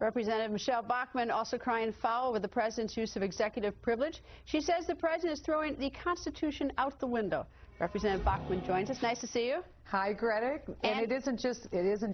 Representative Michele Bachmann also crying foul over the president's use of executive privilege. She says the president is throwing the Constitution out the window. Representative Bachmann joins us. Nice to see you. Hi, Greta. And it isn't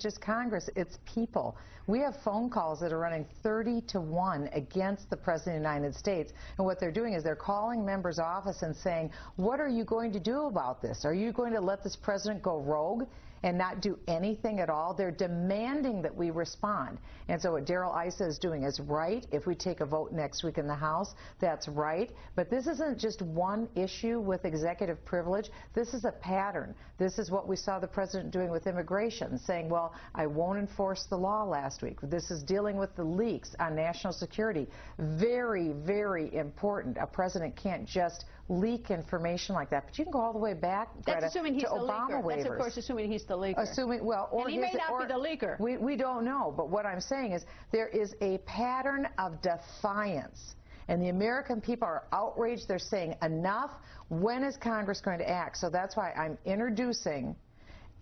just Congress, it's people. We have phone calls that are running 30-1 against the President of the United States. And what they're doing is they're calling members' office and saying, what are you going to do about this? Are you going to let this president go rogue and not do anything at all? They're demanding that we respond. And so what Darrell Issa is doing is right. If we take a vote next week in the House, that's right. But this isn't just one issue with executive privilege. This is a pattern. This is what we saw the president doing with immigration, saying, well, I won't enforce the law last week. This is dealing with the leaks on national security. Very, very important. A president can't just leak information like that. But you can go all the way back, Greta, That's assuming he's to the Obama leaker. waivers. That's, of course, assuming he's the leaker. Assuming, well, or and he may not be the leaker. We don't know. But what I'm saying is there is a pattern of defiance. And the American people are outraged. They're saying, enough. When is Congress going to act? So that's why I'm introducing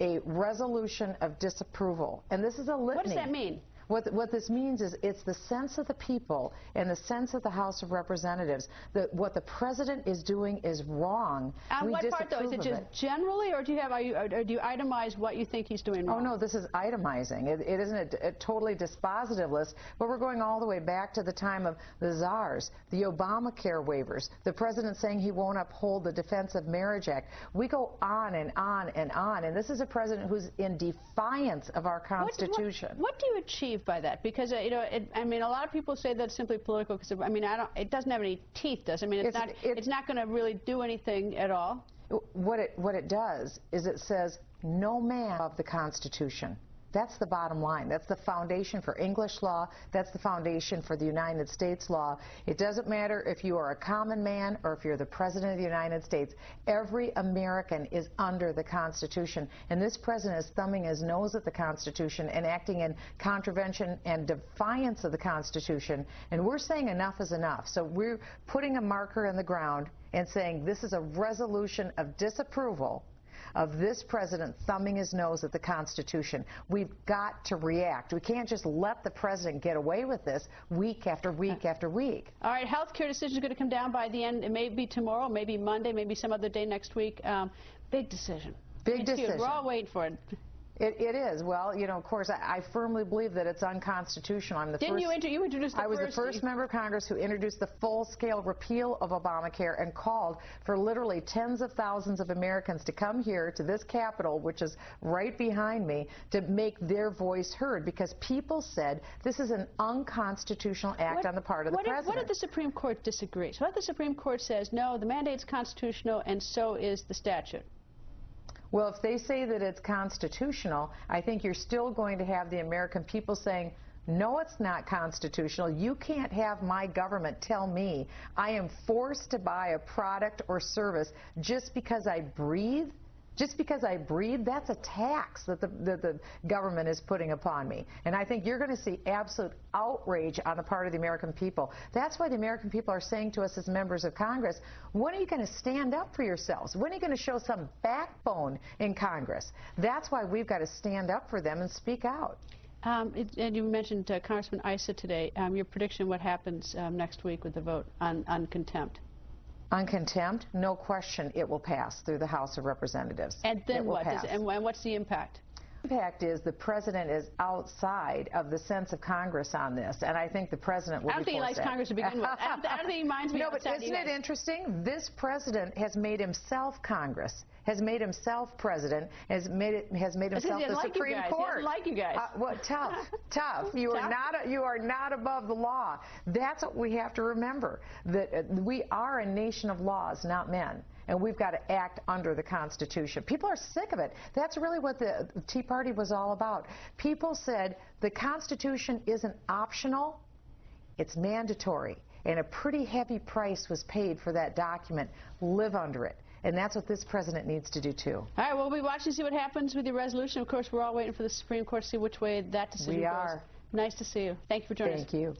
a resolution of disapproval. And this is a litany. What does that mean? What this means is it's the sense of the people and the sense of the House of Representatives that what the president is doing is wrong. On what part, though? Is it just generally, or do you itemize what you think he's doing wrong? Oh, no, this is itemizing. It isn't a totally dispositive list, but we're going all the way back to the time of the czars, the Obamacare waivers, the president saying he won't uphold the Defense of Marriage Act. We go on and on and on, and this is a president who's in defiance of our Constitution. What do you achieve by that? Because I mean, a lot of people say that's simply political. Because I mean, it doesn't have any teeth, does it? I mean, it's not going to really do anything at all. What it does is it says no man of the Constitution. That's the bottom line. That's the foundation for English law. That's the foundation for the United States law. It doesn't matter if you are a common man or if you're the President of the United States. Every American is under the Constitution. And this president is thumbing his nose at the Constitution and acting in contravention and defiance of the Constitution. And we're saying enough is enough. So we're putting a marker in the ground and saying this is a resolution of disapproval of this president thumbing his nose at the Constitution. We've got to react. We can't just let the president get away with this week after week after week. All right, health care decision is going to come down by the end. It may be tomorrow, maybe Monday, maybe some other day next week. Big decision. Big decision. We're all waiting for it. It is. Well, you know, of course, I firmly believe that it's unconstitutional. I was the first member of Congress who introduced the full-scale repeal of Obamacare and called for literally tens of thousands of Americans to come here to this Capitol, which is right behind me, to make their voice heard because people said this is an unconstitutional act on the part of the president. What if the Supreme Court disagrees? What if the Supreme Court says, no, the mandate's constitutional and so is the statute? Well, if they say that it's constitutional, I think you're still going to have the American people saying, no, it's not constitutional. You can't have my government tell me I am forced to buy a product or service just because I breathe. Just because I breathe, that's a tax that the government is putting upon me. And I think you're going to see absolute outrage on the part of the American people. That's why the American people are saying to us as members of Congress, when are you going to stand up for yourselves? When are you going to show some backbone in Congress? That's why we've got to stand up for them and speak out. And you mentioned Congressman Issa today. Your prediction, what happens next week with the vote on contempt? On contempt, no question it will pass through the House of Representatives. And then what? And what's the impact? The impact is the president is outside of the sense of Congress on this, and I think the president will be forced. I don't think he likes Congress to begin with. I don't think he minds me. No, but isn't it interesting? This president has made himself Congress, has made himself president, has made himself the Supreme Court. He doesn't like you guys. Well, tough. You are not above the law. That's what we have to remember. That we are a nation of laws, not men. And we've got to act under the Constitution. People are sick of it. That's really what the Tea Party was all about. People said the Constitution isn't optional, it's mandatory. And a pretty heavy price was paid for that document. Live under it. And that's what this president needs to do, too. All right, well, we'll be watching to see what happens with your resolution. Of course, we're all waiting for the Supreme Court to see which way that decision goes. We are. Nice to see you. Thank you for joining us. Thank you.